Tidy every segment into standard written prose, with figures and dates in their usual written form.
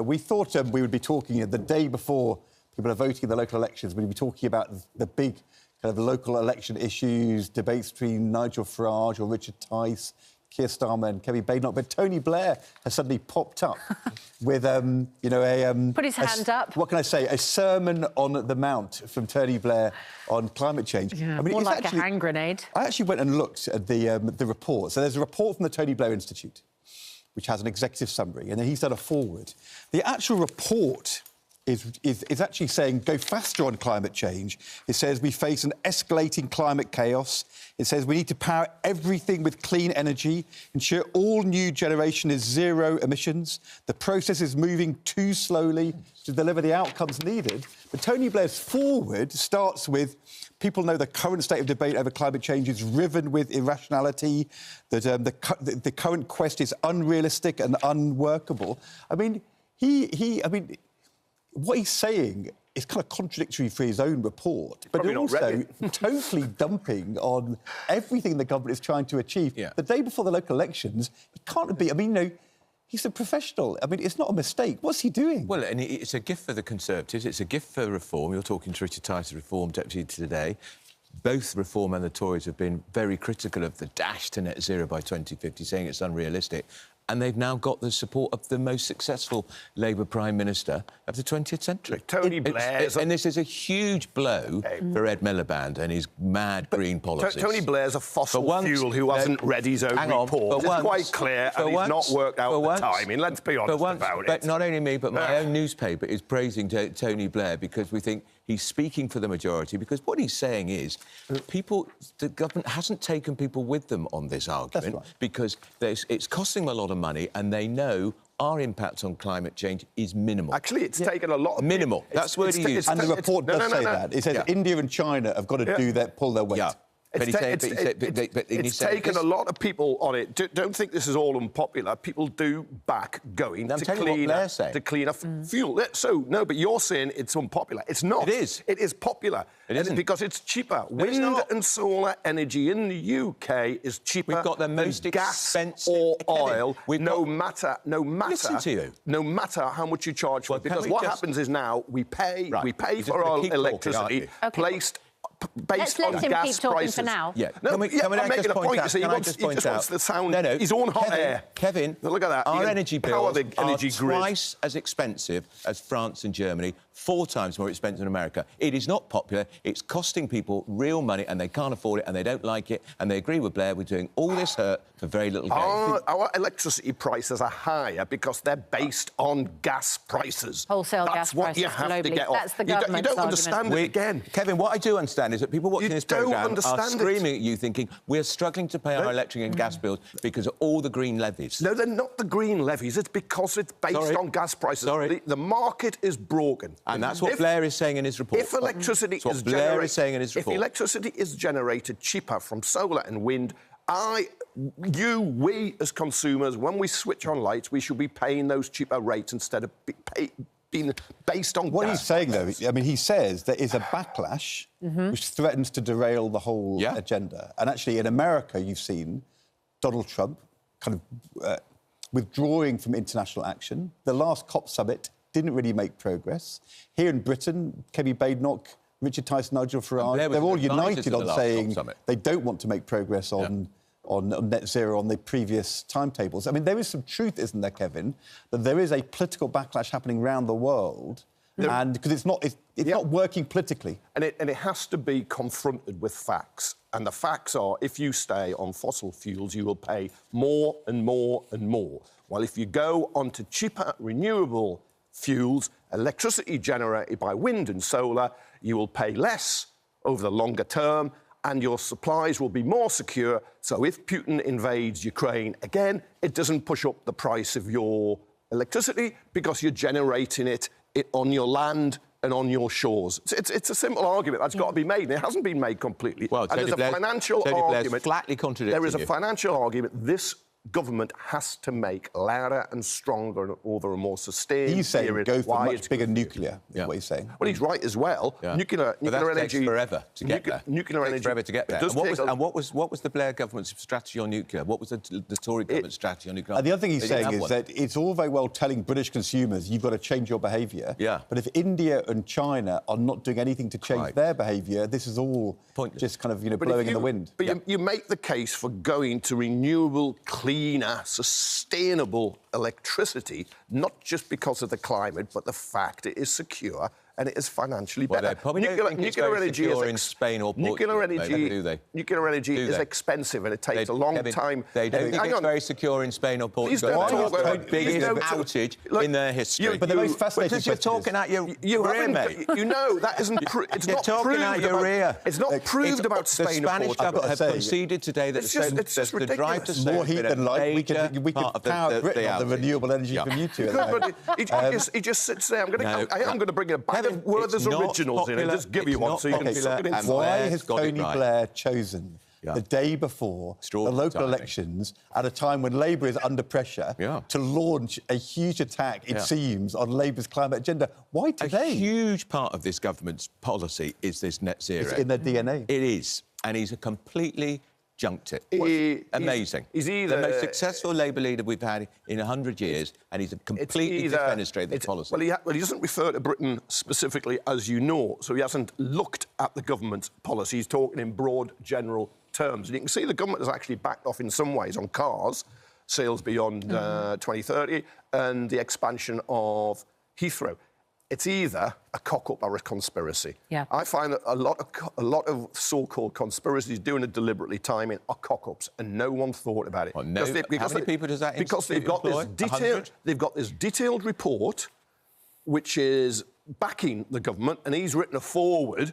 We thought we would be talking the day before people are voting in the local elections. We'd be talking about the big kind of local election issues, debates between Nigel Farage or Richard Tice, Keir Starmer and Kevin Badenoch. But Tony Blair has suddenly popped up with, Put his hand up. What can I say? A sermon on the Mount from Tony Blair on climate change. Yeah, more like a hand grenade. I actually went and looked at the report. So there's a report from the Tony Blair Institute, which has an executive summary, and then he's done a forward. The actual report is actually saying go faster on climate change. It says we face an escalating climate chaos. It says we need to power everything with clean energy, ensure all new generation is zero emissions. The process is moving too slowly to deliver the outcomes needed. But Tony Blair's forward starts with people know the current state of debate over climate change is riven with irrationality, that the current quest is unrealistic and unworkable. I mean, what he's saying is kind of contradictory for his own report, but also totally dumping on everything the government is trying to achieve. Yeah. The day before the local elections, it can't be... I mean, he's a professional. I mean, it's not a mistake. What's he doing? Well, and it's a gift for the Conservatives. It's a gift for reform. You're talking to Richard Tice, Reform Deputy today. Both Reform and the Tories have been very critical of the dash to net zero by 2050, saying it's unrealistic. And they've now got the support of the most successful Labour Prime Minister of the 20th century. Tony Blair... And this is a huge blow for Ed Miliband and his mad green policies. Tony Blair's a fossil fuel who hasn't read his own report. It's quite clear, and he's not worked out the timing. Let's be honest about it. But not only me, but my own newspaper is praising Tony Blair because we think he's speaking for the majority, because what he's saying is the government hasn't taken people with them on this argument because it's costing them a lot of money and they know our impact on climate change is minimal. Actually, it's taken a lot of... Minimal. That's the word he used. And the report does say that. It says India and China have got to pull their weight. Yeah. It's taken a lot of people on it. Don't think this is all unpopular. People do back going to cleaner fuel. So, no, but you're saying it's unpopular. It's not. It is. It is popular. It isn't. Because it's cheaper. Wind and solar energy in the UK is cheaper. We've got the most expensive or oil. No matter Listen to you. No matter how much you charge for it. Because what happens is now we pay for our electricity based on gas prices. For now. Yeah. I'm making a point. You see, he just wants to sound his own hot air. Kevin, look at that. Our energy bills are twice as expensive as France and Germany, 4 times more expensive than America. It is not popular. It's costing people real money, and they can't afford it, and they don't like it, and they agree with Blair. We're doing all this hurt for very little gain. Our electricity prices are higher because they're based on gas prices. Wholesale gas prices. That's what you have to get off. That's the government's You don't understand it again. Kevin, what I do understand is that people watching this programme are screaming at you thinking we're struggling to pay our electric and gas bills because of all the green levies. No, they're not the green levies. It's because it's based on gas prices. The market is broken. And that's what Blair is saying in his report. If electricity If electricity is generated cheaper from solar and wind, we as consumers, when we switch on lights, we should be paying those cheaper rates instead of being based on what he's saying, though, I mean, he says there is a backlash which threatens to derail the whole agenda. And actually, in America, you've seen Donald Trump kind of withdrawing from international action. The last COP summit didn't really make progress. Here in Britain, Kevin Badenoch, Richard Tice, Nigel Farage, they're all united on saying they don't want to make progress on net zero on the previous timetables. I mean, there is some truth, isn't there, Kevin, that there is a political backlash happening around the world, and because it's not working politically. And it has to be confronted with facts. And the facts are, if you stay on fossil fuels, you will pay more and more and more. While if you go onto cheaper renewable fuels, electricity generated by wind and solar, you will pay less over the longer term, and your supplies will be more secure. So if Putin invades Ukraine again, it doesn't push up the price of your electricity because you're generating it on your land and on your shores. It's a simple argument that's got to be made, and it hasn't been made completely. Well, and there's a financial argument. Flatly contradicting There is a financial argument. This government has to make louder and stronger and over a more sustained He's saying period go for why much it's bigger good for you. nuclear, is what he's saying. Well, he's right as well. Yeah. Nuclear that energy... takes forever to get there. Nuclear energy... forever to get there. And what was the Blair government's strategy on nuclear? What was the Tory government's strategy on nuclear? The other thing he's saying is that it's all very well telling British consumers you've got to change your behaviour. Yeah. But if India and China are not doing anything to change their behaviour, this is all pointless. Just kind of, blowing in the wind. But you make the case for going to renewable, cleaner, sustainable electricity, not just because of the climate, but the fact it is secure and it is financially better. They probably don't think it's very secure in Spain or Portugal, do they? Nuclear energy is expensive and it takes a long time. They don't think it's very secure in Spain or Portugal. It's the biggest outage in their history. But the most fascinating because you're talking out your rear, mate. You know, that isn't... It's you're not talking out your rear. It's not proved about Spain or Portugal. The Spanish government have conceded today that the drive to save more heat than light. We could power Britain on the renewable energy from you two. He just sits there. I am going to bring a bag of Werther's Originals in and just give you one so you can suck it in. Why has Tony Blair chosen the day before the local elections, at a time when Labour is under pressure, to launch a huge attack, it seems, on Labour's climate agenda? Why today? A huge part of this government's policy is this net zero. It's in their DNA. It is. And he's completely junked it. Amazing. He's either... the most successful Labour leader we've had in 100 years, and he's completely defenestrated the policy. Well, he doesn't refer to Britain specifically, as you know, so he hasn't looked at the government's policy. He's talking in broad, general terms. And you can see the government has actually backed off in some ways on cars, sales beyond 2030, and the expansion of Heathrow. It's either a cock-up or a conspiracy. Yeah. I find that a lot of so-called conspiracies doing it deliberately timing are cock-ups, and no one thought about it. Well, how many people does that Because they've got this detailed report, which is backing the government, and he's written a foreword,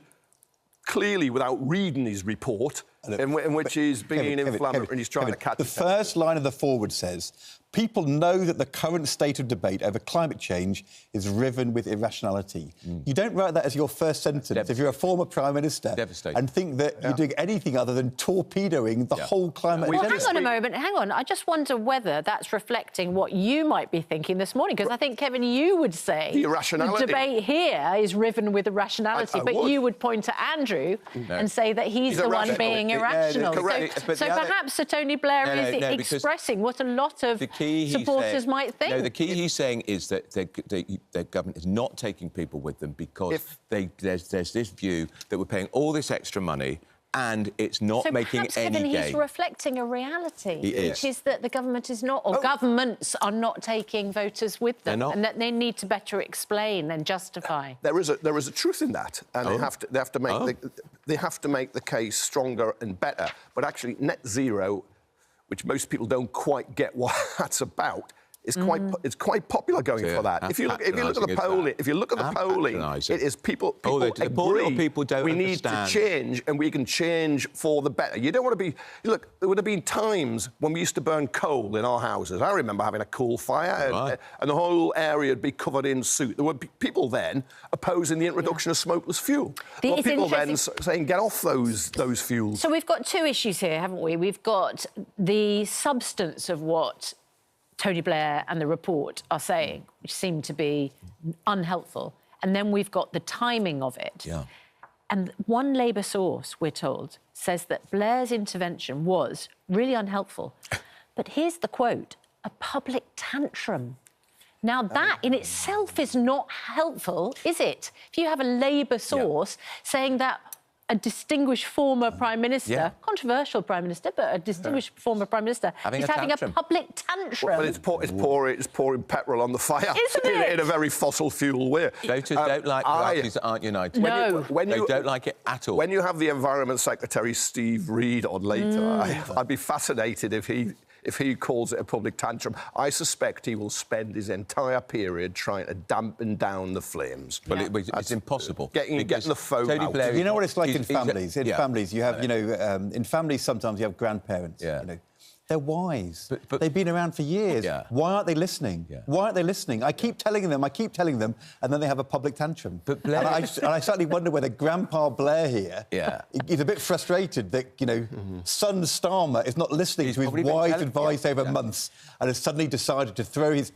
clearly without reading his report, in which he's being inflammatory and he's trying to catch the first line of the foreword says, people know that the current state of debate over climate change is riven with irrationality. You don't write that as your first sentence if you're a former Prime Minister and think that you're doing anything other than torpedoing the whole climate agenda. Well, hang on a moment, hang on. I just wonder whether that's reflecting what you might be thinking this morning, because I think, Kevin, you would say the irrationality. The debate here is riven with irrationality, but you would point to Andrew and say that he's the one being irrational. So perhaps Sir Tony Blair is expressing what a lot of supporters might think. No, the key he's saying is that their government is not taking people with them because there's this view that we're paying all this extra money and it's not making any gain. Kevin, he's reflecting a reality, which is that the government is not, or governments are not taking voters with them, and that they need to better explain and justify. There is a truth in that, and they have to make the case stronger and better. But actually, net zero, which most people don't quite get what that's about, it's quite popular going for that. If you look at the polling, it is people agree people don't we need to change, and we can change for the better. You don't want to be... Look, there would have been times when we used to burn coal in our houses. I remember having a coal fire, and the whole area would be covered in soot. There would be people then opposing the introduction of smokeless fuel. There were people then saying, get off those fuels. So we've got two issues here, haven't we? We've got the substance of what Tony Blair and the report are saying, which seem to be unhelpful. And then we've got the timing of it. Yeah. And one Labour source, we're told, says that Blair's intervention was really unhelpful. But here's the quote, a public tantrum. Now, that in itself is not helpful, is it? If you have a Labour source saying that a distinguished former Prime Minister, controversial Prime Minister, but a distinguished former Prime Minister, is having a public tantrum. Well, it's pouring petrol on the fire. Isn't it? In a very fossil fuel way. Voters don't like parties that aren't united. No. They don't like it at all. When you have the Environment Secretary, Steve Reid, on later, I'd be fascinated if he calls it a public tantrum. I suspect he will spend his entire period trying to dampen down the flames. But it's impossible. Getting the phone out. Blair, you know what it's like in families? In families, you have, in families sometimes you have grandparents. They're wise. But they've been around for years. Yeah. Why aren't they listening? Yeah. Why aren't they listening? I keep telling them, and then they have a public tantrum. But Blair... and I certainly wonder whether Grandpa Blair here is a bit frustrated that, you know, son Starmer is not listening to his wise advice over months and has suddenly decided to throw his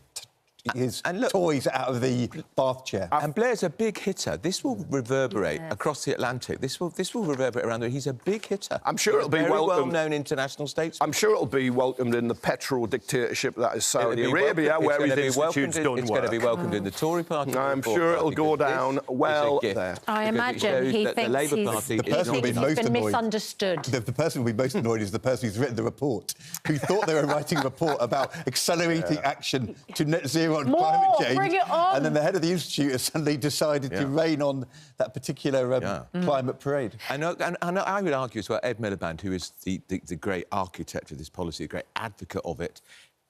toys out of the bath chair. And Blair's a big hitter. This will reverberate across the Atlantic. This will reverberate around there. He's a big hitter. I'm sure it'll be very welcomed. well-known international statesman. I'm sure it'll be welcomed in the petrol dictatorship that is Saudi Arabia, where his institute's done work. It's going to be welcomed in the Tory party. I'm sure it'll go down well there. I imagine he thinks he's been misunderstood. The person who'll be most annoyed is the person who's written the report, who thought they were writing a report about accelerating action to net zero on climate change. Bring it on. And then the head of the institute has suddenly decided to rain on that particular climate parade. And I would argue as well, Ed Miliband, who is the great architect of this policy, a great advocate of it,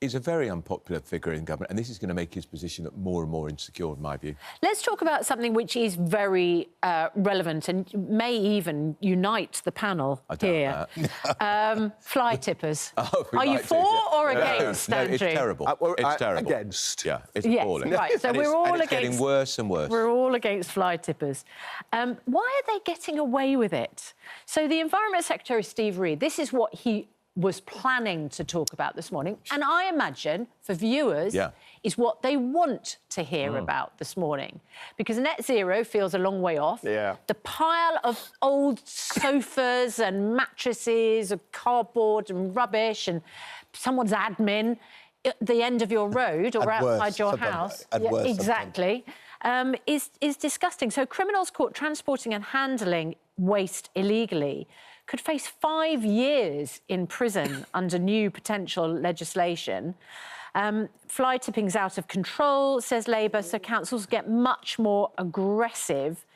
is a very unpopular figure in government, and this is going to make his position look more and more insecure, in my view. Let's talk about something which is very relevant and may even unite the panel here. Fly tippers. Are you for or against, Andrew? It's terrible. It's terrible. Against. Yeah, it's appalling. Right, so we're all against... It's getting worse and worse. We're all against fly tippers. Why are they getting away with it? So the Environment Secretary, Steve Reid, this is what he was planning to talk about this morning, and I imagine for viewers is what they want to hear about this morning, because net zero feels a long way off. The pile of old sofas and mattresses and cardboard and rubbish and someone's admin at the end of your road or outside your house, exactly, is disgusting. So criminals caught transporting and handling waste illegally could face 5 years in prison under new potential legislation. Fly tipping's out of control, says Labour, so councils get much more aggressive.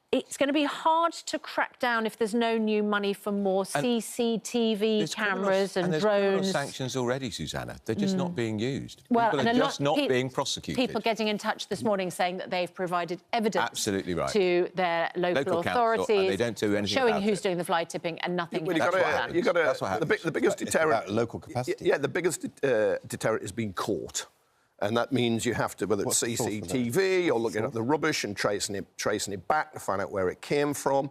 It's going to be hard to crack down if there's no new money for more CCTV cameras and there's drones. Criminal sanctions already, Susanna. They're just not being used. Well, people are just not being prosecuted. People getting in touch this morning saying that they've provided evidence to their local authorities, and they don't do anything showing who's doing the fly tipping, and nothing. Well, the biggest deterrent. Local capacity. Yeah, the biggest deterrent is being caught. And that means you have to, whether it's CCTV, you're looking at the rubbish and tracing it back to find out where it came from.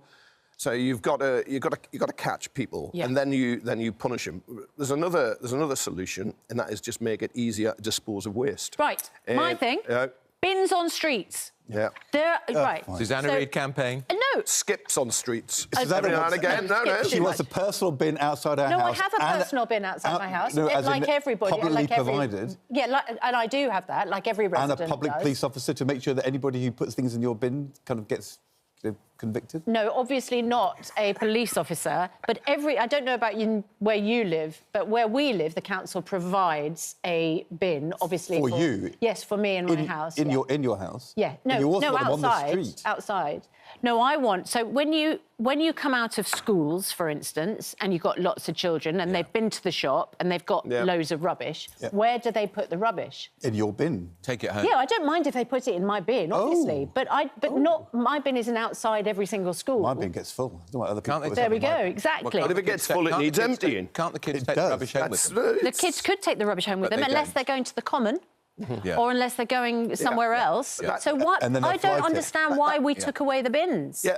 So you've got to catch people, and then you punish them. There's another solution, and that is just make it easier to dispose of waste. Right, my thing. Bins on streets. Yeah. Right. Susanna Reid campaign. No. Skips on streets. Every now and again. No. She wants a personal bin outside her house. No, I have a personal bin outside my house. Like everybody. Publicly provided. Yeah, and I do have that, like every resident And a public police officer to make sure that anybody who puts things in your bin kind of gets convicted? No, obviously not a police officer, but I don't know about where you live, but where we live, the council provides a bin, obviously. For you? Yes, for me in my house. In your house? Yeah. No, you also outside. On the street. Outside. No, I want... So when you come out of schools, for instance, and you've got lots of children and they've been to the shop and they've got loads of rubbish, where do they put the rubbish? In your bin. Take it home. Yeah, I don't mind if they put it in my bin, obviously, but not... My bin isn't outside every single school. My bin gets full. I don't want other people... There we go, exactly. Well, if it gets full, it needs emptying. Can't the kids take the rubbish home with them? The kids could take the rubbish home with them, unless they're going to the common. Or unless they're going somewhere else. So what? I don't understand why we took away the bins. Yeah,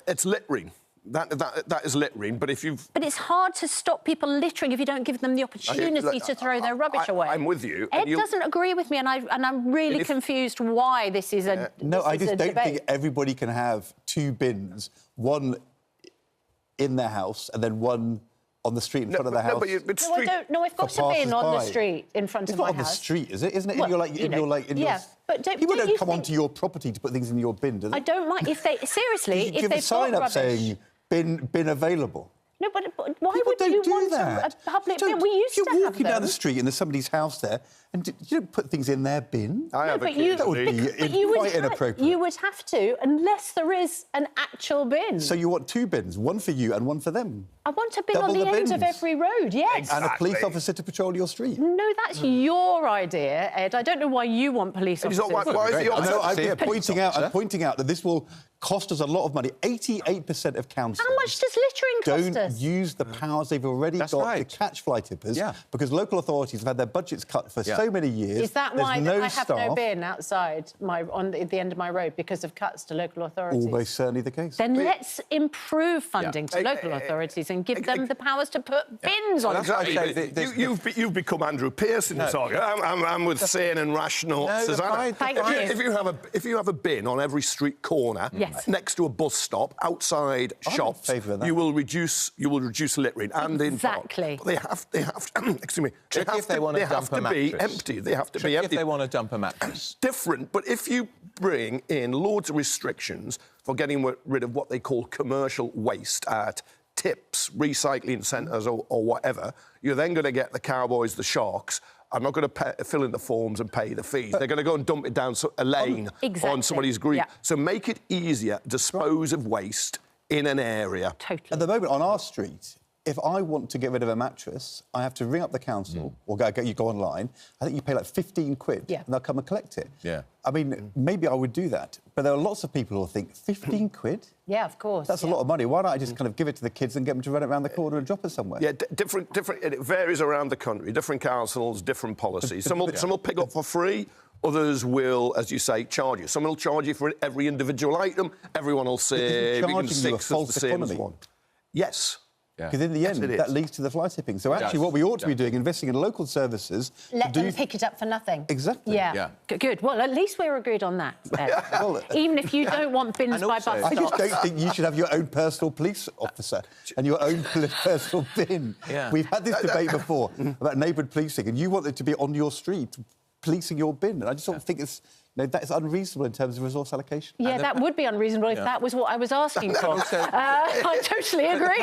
it's littering. That is littering, but if you've... But it's hard to stop people littering if you don't give them the opportunity to throw their rubbish away. I'm with you. Ed doesn't agree with me, and I'm really confused why this is a No, I just don't think everybody can have two bins, one in their house and then one on the street in front of the house. No, I've got a bin on the street in front of my house. It's not on the street, is it? Isn't it? People don't come onto your property to put things in your bin, do they? I don't mind if they seriously. If they've got rubbish, saying bin available. No, but why would you want a public bin? We used to have If you're walking down the street and there's somebody's house there And you don't put things in their bin. I have but you quite inappropriate. You would have to, unless there is an actual bin. So you want 2 bins, one for you and one for them. I want a bin Double on the the end of bins. every road, yes. Exactly. And a police officer to patrol your street. No, that's your idea, Ed. I don't know why you want police officers. Why is the No, officer? I'm pointing out that this will cost us a lot of money. 88% of councils How much does littering cost don't us? use the powers they've already got right. to catch fly tippers, Yeah. because local authorities have had their budgets cut for so many years. Is that There's why no I have staff. no bin outside at the end of my road because of cuts to local authorities? Almost certainly the case. Then let's improve funding to local authorities and give them the powers to put bins on. Exactly. You've become Andrew Pearce in this argument. I'm with sane and rational Susanna. Thank you. If you have a bin on every street corner next to a bus stop outside shops, favour of that. you will reduce littering. And Exactly. They have excuse me. Check if they want to dump a be mattress. empty. They have to Check be empty. if they want to dump a mattress. Different, but if you bring in loads of restrictions for getting rid of what they call commercial waste at tips, recycling centres or whatever, you're then going to get the cowboys, the sharks, are not going to fill in the forms and pay the fees. They're going to go and dump it down a lane on somebody's green. Yeah. So make it easier, dispose of waste in an area. Totally. At the moment, on our street, if I want to get rid of a mattress, I have to ring up the council or you go online. I think you pay like 15 quid and they'll come and collect it. Yeah. I mean, maybe I would do that. But there are lots of people who think, 15 quid? Yeah, of course. That's a lot of money. Why don't I just kind of give it to the kids and get them to run it around the corner and drop it somewhere? Yeah, different. It varies around the country. Different councils, different policies. Some will pick up for free. Others will, as you say, charge you. Some will charge you for every individual item. Everyone will say, Isn't we can charging you a 6 false as the same as economy? one. Yes. Because in the end, it is. that leads to the fly tipping. So actually what we ought to be doing, investing in local services... Let them pick it up for nothing. Exactly. Yeah. Good. Well, at least we're agreed on that, Ed. Well, Even if you don't want bins by bus stops. I just don't think you should have your own personal police officer and your own personal bin. Yeah. We've had this debate before about neighbourhood policing, and you want it to be on your street, policing your bin. And I just don't think it's... No, that is unreasonable in terms of resource allocation. Yeah, that would be unreasonable if that was what I was asking for. I totally agree.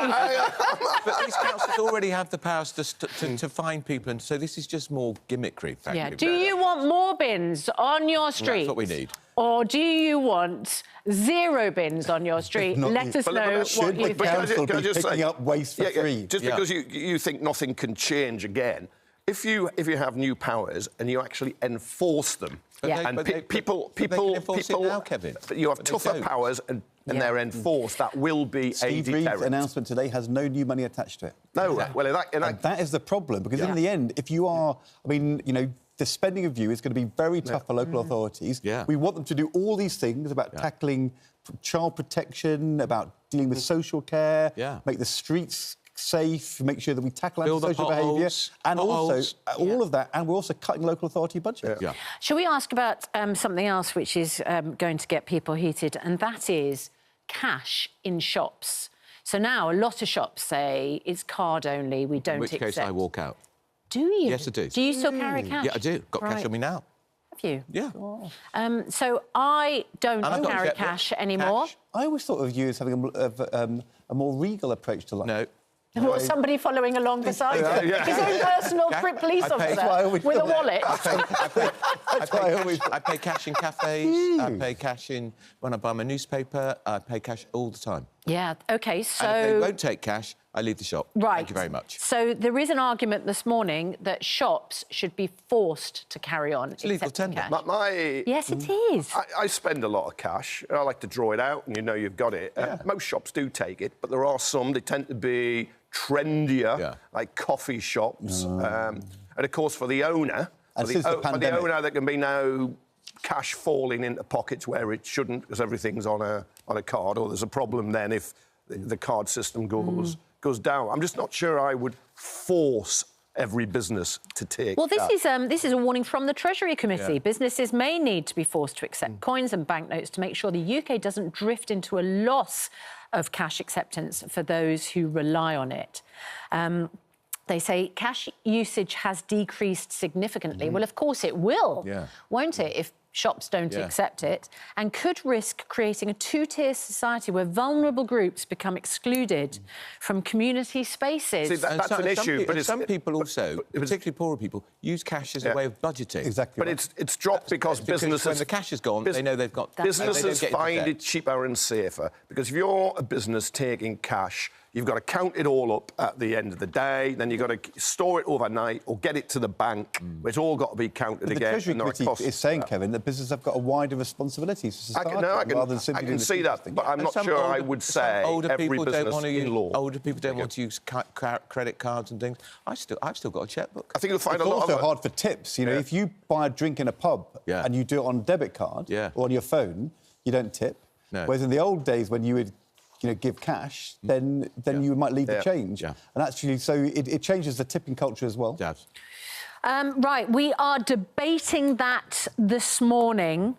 But these councils already have the powers to fine people, and so this is just more gimmickry, frankly. Yeah. Do you want more bins on your street? That's what we need. Or do you want 0 bins on your street? Let us know what Should you the think. council be picking up waste for free? Just because you think nothing can change again, if you have new powers and you actually enforce them, people enforce it now, Kevin. You have tougher powers and they're enforced. That will be a Steve deterrent. Reid's announcement today has no new money attached to it. No, well, And that is the problem, because in the end, if you are... I mean, you know, the spending of you is going to be very tough for local authorities. Yeah. We want them to do all these things about tackling child protection, about dealing with social care, make the streets safe, make sure that we tackle antisocial behaviour, and also all of that, and we're also cutting local authority budget. Shall we ask about something else which is going to get people heated, and that is cash in shops. So now a lot of shops say it's card only, we don't accept... In which case I walk out. Do you? Yes, I do. Do you still carry cash? Yeah, I do. Got cash on me now. Have you? Yeah. So I don't carry cash anymore. I always thought of you as having a more regal approach to life. No. Or somebody following along beside you. His own personal police officer with a wallet. I pay cash in cafes. I pay cash when I buy my newspaper. I pay cash all the time. Yeah, OK, so... And if they won't take cash, I leave the shop. Right. Thank you very much. So there is an argument this morning that shops should be forced to carry on. It's legal tender. Yes, it is. I spend a lot of cash. I like to draw it out, and you know you've got it. Most shops do take it, but there are some. They tend to be trendier, like coffee shops. And of course, for the owner, for the owner, there can be no cash falling into pockets where it shouldn't, because everything's on a card. Or there's a problem then if the card system goes down. I'm just not sure I would force every business to take. Well, this is a warning from the Treasury Committee. Businesses may need to be forced to accept coins and banknotes to make sure the UK doesn't drift into a loss of cash acceptance for those who rely on it. They say cash usage has decreased significantly. Well, of course it will, won't it? If shops don't accept it, and could risk creating a two-tier society where vulnerable groups become excluded from community spaces. See, that's an issue. But some people also, particularly poorer people, use cash as a way of budgeting. Exactly. But it's dropped because businesses... when the cash is gone, they know they've got... Businesses find it cheaper and safer, because if you're a business taking cash, you've got to count it all up at the end of the day, then you've got to store it overnight or get it to the bank, where it's all got to be counted The again. Treasury Committee is saying, Kevin, that businesses have got a wider responsibility to society rather than simply I can see that, but I'm not sure I would say every business in law. Older people don't want to use credit cards and things. I've still got a checkbook. I think you'll find it's a lot also of... hard for tips. You know, if you buy a drink in a pub and you do it on a debit card or on your phone, you don't tip. No. Whereas in the old days, when you would give cash, then you might leave the change. Yeah. And actually, so it changes the tipping culture as well. Yes. Right, we are debating that this morning.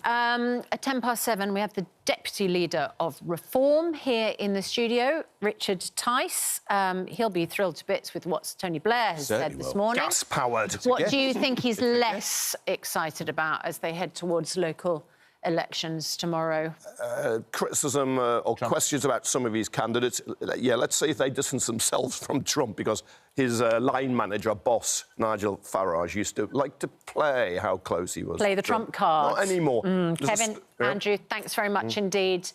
At 7:10, we have the Deputy Leader of Reform here in the studio, Richard Tice. He'll be thrilled to bits with what Tony Blair has said this morning. Gas-powered. What do you think he's less excited about as they head towards local elections tomorrow? Criticism or questions about some of his candidates. Yeah, let's see if they distance themselves from Trump, because his line manager, boss, Nigel Farage, used to like to play how close he was. Play the Trump card. Not anymore. Kevin, Andrew, thanks very much indeed.